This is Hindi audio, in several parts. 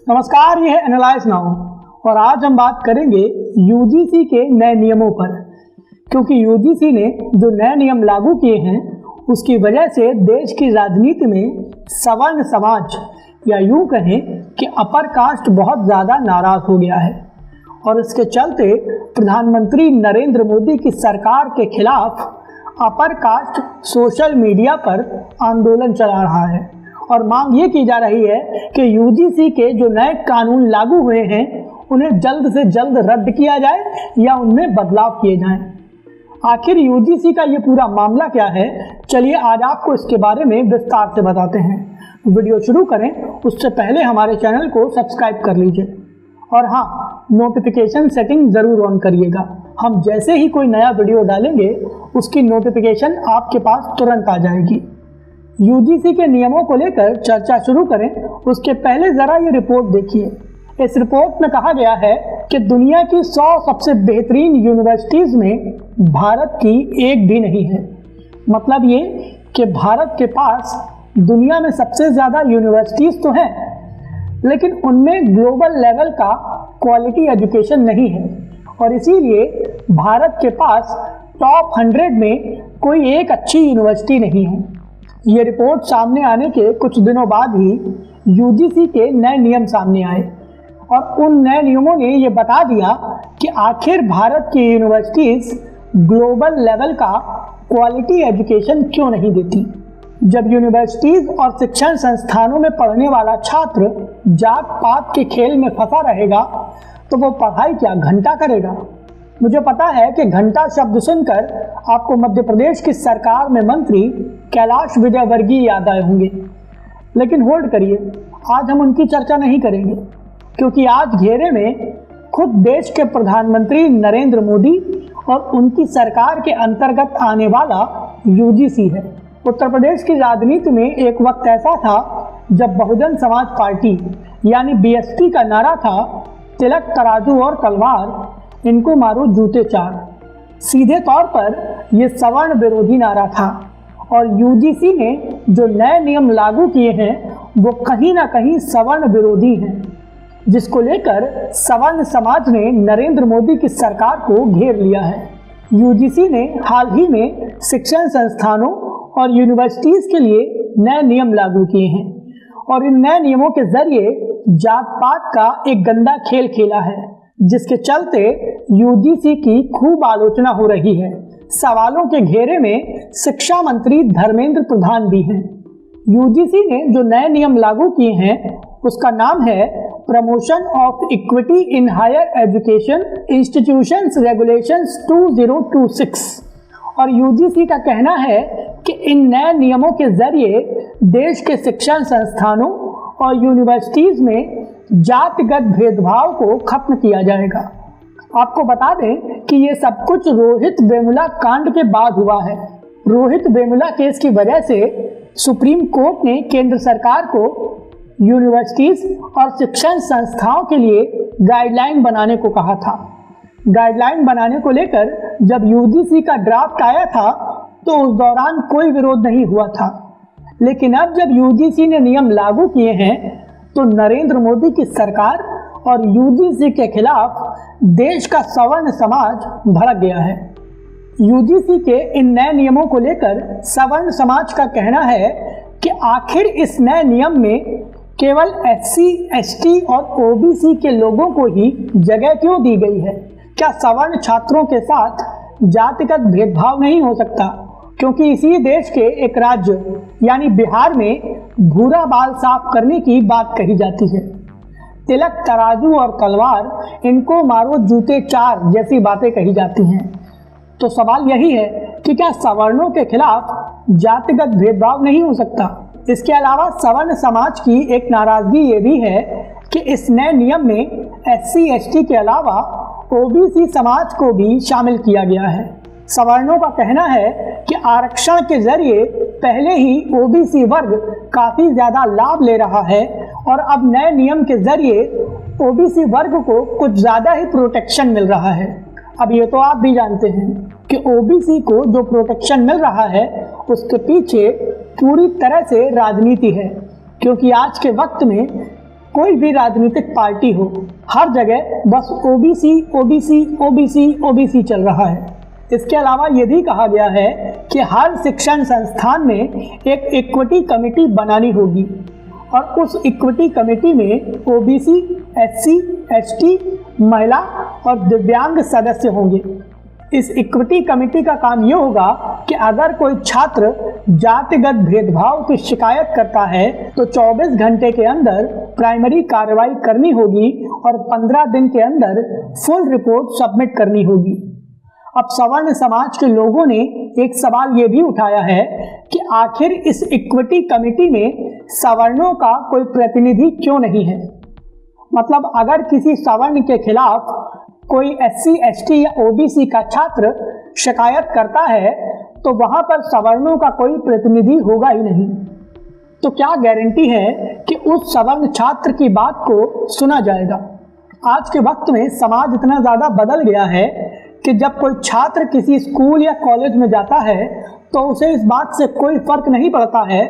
नमस्कार, यह है एनालाइज नाउ और आज हम बात करेंगे यूजीसी के नए नियमों पर। क्योंकि यूजीसी ने जो नए नियम लागू किए हैं उसकी वजह से देश की राजनीति में सवर्ण समाज या यूं कहें कि अपर कास्ट बहुत ज़्यादा नाराज हो गया है और इसके चलते प्रधानमंत्री नरेंद्र मोदी की सरकार के खिलाफ अपर कास्ट सोशल मीडिया पर आंदोलन चला रहा है और मांग ये की जा रही है कि यूजीसी के जो नए कानून लागू हुए हैं उन्हें जल्द से जल्द रद्द किया जाए या उनमें बदलाव किए जाएं। आखिर यूजीसी का ये पूरा मामला क्या है, चलिए आज आपको इसके बारे में विस्तार से बताते हैं। वीडियो शुरू करें उससे पहले हमारे चैनल को सब्सक्राइब कर लीजिए और हाँ, नोटिफिकेशन सेटिंग ज़रूर ऑन करिएगा। हम जैसे ही कोई नया वीडियो डालेंगे उसकी नोटिफिकेशन आपके पास तुरंत आ जाएगी। यूजीसी के नियमों को लेकर चर्चा शुरू करें उसके पहले ज़रा ये रिपोर्ट देखिए। इस रिपोर्ट में कहा गया है कि दुनिया की 100 सबसे बेहतरीन यूनिवर्सिटीज़ में भारत की एक भी नहीं है। मतलब ये कि भारत के पास दुनिया में सबसे ज़्यादा यूनिवर्सिटीज़ तो हैं, लेकिन उनमें ग्लोबल लेवल का क्वालिटी एजुकेशन नहीं है और इसीलिए भारत के पास टॉप 100 में कोई एक अच्छी यूनिवर्सिटी नहीं है। ये रिपोर्ट सामने आने के कुछ दिनों बाद ही यूजीसी के नए नियम सामने आए और उन नए नियमों ने ये बता दिया कि आखिर भारत की यूनिवर्सिटीज़ ग्लोबल लेवल का क्वालिटी एजुकेशन क्यों नहीं देती। जब यूनिवर्सिटीज़ और शिक्षण संस्थानों में पढ़ने वाला छात्र जात पात के खेल में फंसा रहेगा तो वो पढ़ाई क्या घंटा करेगा। मुझे पता है कि घंटा शब्द सुनकर आपको मध्य प्रदेश की सरकार में मंत्री कैलाश विजयवर्गीय याद आए होंगे, लेकिन होल्ड करिए, आज हम उनकी चर्चा नहीं करेंगे क्योंकि आज घेरे में खुद देश के प्रधानमंत्री नरेंद्र मोदी और उनकी सरकार के अंतर्गत आने वाला यूजीसी है। उत्तर प्रदेश की राजनीति में एक वक्त ऐसा था जब बहुजन समाज पार्टी यानी बीएसपी का नारा था, तिलक तराजू और तलवार, इनको मारो जूते चार। सीधे तौर पर यह सवर्ण विरोधी नारा था और यूजीसी ने जो नए नियम लागू किए हैं वो कहीं ना कहीं सवर्ण विरोधी हैं, जिसको लेकर सवर्ण समाज ने नरेंद्र मोदी की सरकार को घेर लिया है। यूजीसी ने हाल ही में शिक्षण संस्थानों और यूनिवर्सिटीज़ के लिए नए नियम लागू किए हैं और इन नए नियमों के जरिए जात पात का एक गंदा खेल खेला है, जिसके चलते यूजीसी की खूब आलोचना हो रही है। सवालों के घेरे में शिक्षा मंत्री धर्मेंद्र प्रधान भी हैं। यूजीसी ने जो नए नियम लागू किए हैं उसका नाम है promotion of equity in higher education institutions regulations 2026 और यूजीसी का कहना है कि इन नए नियमों के जरिए देश के शिक्षण संस्थानों और यूनिवर्सिटीज़ में जातिगत भेदभाव को खत्म किया जाएगा। आपको बता दें कि ये सब कुछ रोहित वेमुला कांड के बाद हुआ है। रोहित वेमुला केस की वजह से सुप्रीम कोर्ट ने केंद्र सरकार को यूनिवर्सिटीज़ और शिक्षण संस्थाओं के लिए गाइडलाइन बनाने को कहा था। गाइडलाइन बनाने को लेकर जब यूजीसी का ड्राफ्ट आया था तो उस दौरान कोई विरोध नहीं हुआ था, लेकिन अब जब यूजीसी ने नियम लागू किए हैं तो नरेंद्र मोदी की सरकार और यूजीसी के खिलाफ देश का सवर्ण समाज भड़क गया है। यूजीसी के इन नए नियमों को लेकर सवर्ण समाज का कहना है कि आखिर इस नए नियम में केवल एससी, एसटी और ओबीसी के लोगों को ही जगह क्यों दी गई है। क्या सवर्ण छात्रों के साथ जातिगत भेदभाव नहीं हो सकता? क्योंकि इसी देश के एक राज्य यानी बिहार में भूरा बाल साफ करने की बात कही जाती है। तिलक तराजू और तलवार, इनको मारो जूते चार जैसी बातें कही जाती हैं। तो सवाल यही है कि क्या सवर्णों के खिलाफ जातिगत भेदभाव नहीं हो सकता? इसके अलावा सवर्ण समाज की एक नाराजगी ये भी है कि इस नए नियम में एससी, एसटी के अलावा ओबीसी समाज को भी शामिल किया गया है। सवर्णों का कहना है कि आरक्षण के जरिए पहले ही ओबीसी वर्ग काफ़ी ज़्यादा लाभ ले रहा है और अब नए नियम के जरिए ओबीसी वर्ग को कुछ ज़्यादा ही प्रोटेक्शन मिल रहा है। अब ये तो आप भी जानते हैं कि ओबीसी को जो प्रोटेक्शन मिल रहा है उसके पीछे पूरी तरह से राजनीति है, क्योंकि आज के वक्त में कोई भी राजनीतिक पार्टी हो, हर जगह बस ओबीसी ओबीसी ओबीसी ओबीसी चल रहा है। इसके अलावा ये भी कहा गया है कि हर शिक्षण संस्थान में एक इक्विटी कमेटी बनानी होगी और उस इक्विटी कमेटी में ओबीसी, एससी, एसटी, महिला और दिव्यांग सदस्य होंगे। इस इक्विटी कमेटी का काम ये होगा कि अगर कोई छात्र जातिगत भेदभाव की शिकायत करता है तो 24 घंटे के अंदर प्राइमरी कार्रवाई करनी होगी और 15 दिन के अंदर फुल रिपोर्ट सबमिट करनी होगी। अब सवर्ण समाज के लोगों ने एक सवाल ये भी उठाया है कि आखिर इस इक्विटी कमेटी में सवर्णों का कोई प्रतिनिधि क्यों नहीं है। मतलब अगर किसी सवर्ण के खिलाफ कोई एससी, एसटी या ओबीसी का छात्र शिकायत करता है तो वहां पर सवर्णों का कोई प्रतिनिधि होगा ही नहीं। तो क्या गारंटी है कि उस सवर्ण छात्र की बात को सुना जाएगा। आज के वक्त में समाज इतना ज़्यादा बदल गया है कि जब कोई छात्र किसी स्कूल या कॉलेज में जाता है तो उसे इस बात से कोई फर्क नहीं पड़ता है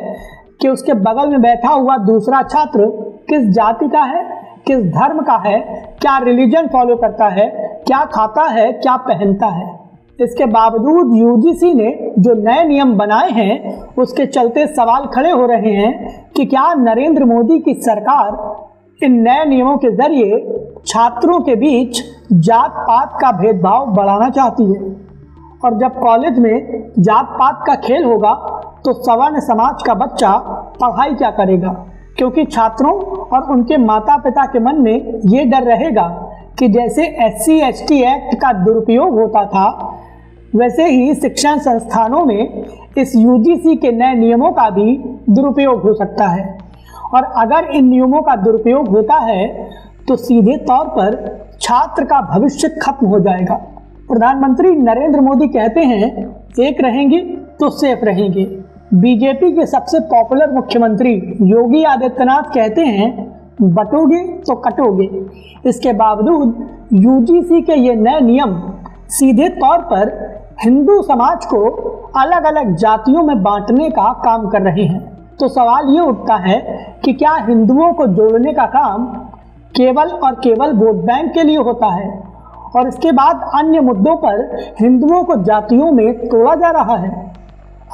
कि उसके बगल में बैठा हुआ दूसरा छात्र किस जाति का है, किस धर्म का है, क्या रिलीजन फॉलो करता है, क्या खाता है, क्या पहनता है। इसके बावजूद यूजीसी ने जो नए नियम बनाए हैं उसके चलते सवाल खड़े हो रहे हैं कि क्या नरेंद्र मोदी की सरकार इन नए नियमों के जरिए छात्रों के बीच जात पात का भेदभाव बढ़ाना चाहती है। और जब कॉलेज में जात पात का खेल होगा तो सवर्ण समाज का बच्चा पढ़ाई क्या करेगा, क्योंकि छात्रों और उनके माता पिता के मन में ये डर रहेगा कि जैसे एससी एसटी एक्ट का दुरुपयोग होता था वैसे ही शिक्षण संस्थानों में इस यूजीसी के नए नियमों का भी दुरुपयोग हो सकता है। और अगर इन नियमों का दुरुपयोग होता है तो सीधे तौर पर छात्र का भविष्य खत्म हो जाएगा। प्रधानमंत्री नरेंद्र मोदी कहते हैं एक रहेंगे तो सेफ रहेंगे। बीजेपी के सबसे पॉपुलर मुख्यमंत्री योगी आदित्यनाथ कहते हैं बटोगे तो कटोगे। इसके बावजूद यूजीसी के ये नए नियम सीधे तौर पर हिंदू समाज को अलग अलग जातियों में बांटने का काम कर रहे हैं। तो सवाल ये उठता है कि क्या हिंदुओं को जोड़ने का काम केवल और केवल वोट बैंक के लिए होता है और इसके बाद अन्य मुद्दों पर हिंदुओं को जातियों में तोड़ा जा रहा है।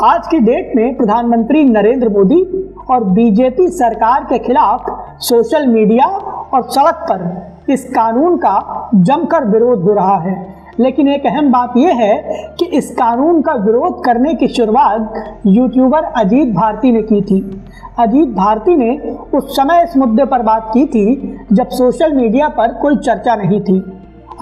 आज की डेट में प्रधानमंत्री नरेंद्र मोदी और बीजेपी सरकार के खिलाफ सोशल मीडिया और सड़क पर इस कानून का जमकर विरोध हो रहा है। लेकिन एक अहम बात यह है कि इस कानून का विरोध करने की शुरुआत यूट्यूबर अजीत भारती ने की थी। अजीत भारती ने उस समय इस मुद्दे पर बात की थी जब सोशल मीडिया पर कोई चर्चा नहीं थी।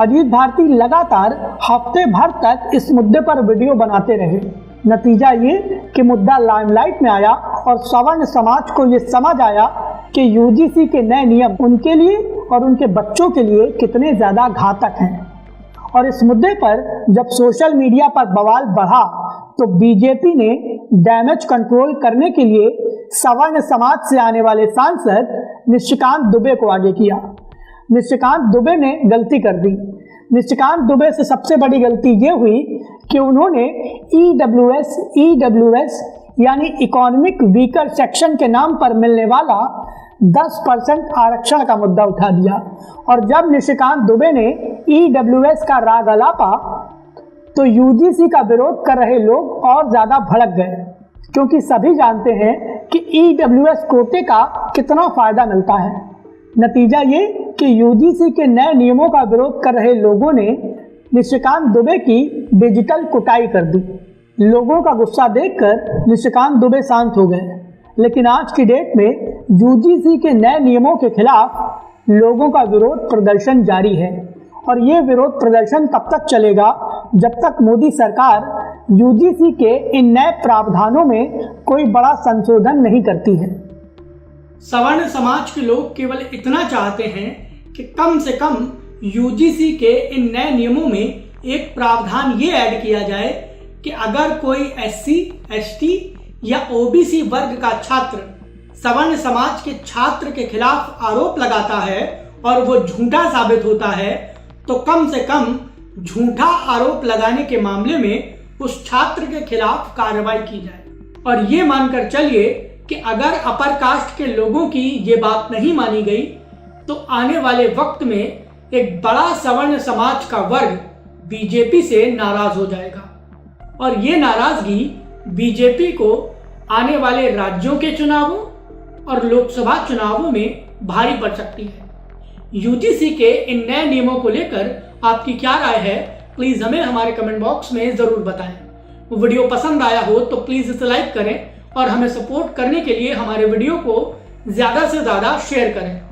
अजीत भारती लगातार हफ्ते भर तक इस मुद्दे पर वीडियो बनाते रहे। नतीजा ये कि मुद्दा लाइमलाइट में आया और सवर्ण समाज को ये समझ आया कि यूजीसी के नए नियम उनके लिए और उनके बच्चों के लिए कितने ज़्यादा घातक हैं। और इस मुद्दे पर जब सोशल मीडिया पर बवाल बढ़ा तो बीजेपी ने डैमेज कंट्रोल करने के लिए सवर्ण समाज से आने वाले सांसद निशिकांत दुबे को आगे किया। निशिकांत दुबे ने गलती कर दी। निशिकांत दुबे से सबसे बड़ी गलती ये हुई कि उन्होंने ईडब्ल्यूएस यानी इकोनॉमिक वीकर सेक्शन के नाम पर मिलने वाला 10% आरक्षण का मुद्दा उठा दिया। और जब निशिकांत दुबे ने ईडब्ल्यूएस का राग अलापा तो यूजीसी का विरोध कर रहे लोग और ज़्यादा भड़क गए, क्योंकि सभी जानते हैं कि ईडब्ल्यूएस कोटे का कितना फ़ायदा मिलता है। नतीजा ये कि यूजीसी के नए नियमों का विरोध कर रहे लोगों ने निशिकांत दुबे की डिजिटल कुटाई कर दी। लोगों का गुस्सा देखकर निशिकांत दुबे शांत हो गए। लेकिन आज की डेट में यूजीसी के नए नियमों के खिलाफ लोगों का विरोध प्रदर्शन जारी है और ये विरोध प्रदर्शन तब तक चलेगा जब तक मोदी सरकार यूजीसी के इन नए प्रावधानों में कोई बड़ा संशोधन नहीं करती है। सवर्ण समाज के लोग केवल इतना चाहते हैं कि कम से कम यूजीसी के इन नए नियमों में एक प्रावधान ये ऐड किया जाए कि अगर कोई एससी, एसटी या ओबीसी वर्ग का छात्र सवर्ण समाज के छात्र के खिलाफ आरोप लगाता है और वो झूठा साबित होता है तो कम से कम झूठा आरोप लगाने के मामले में उस छात्र के खिलाफ कार्रवाई की जाए। और ये मानकर चलिए कि अगर अपर कास्ट के लोगों की ये बात नहीं मानी गई तो आने वाले वक्त में एक बड़ा सवर्ण समाज का वर्ग बीजेपी से नाराज हो जाएगा और ये नाराजगी बीजेपी को आने वाले राज्यों के चुनावों और लोकसभा चुनावों में भारी पड़ सकती है। यूजीसी के इन नए नियमों को लेकर आपकी क्या राय है, प्लीज हमें हमारे कमेंट बॉक्स में जरूर बताएं। वीडियो पसंद आया हो तो प्लीज इसे लाइक करें और हमें सपोर्ट करने के लिए हमारे वीडियो को ज्यादा से ज्यादा शेयर करें।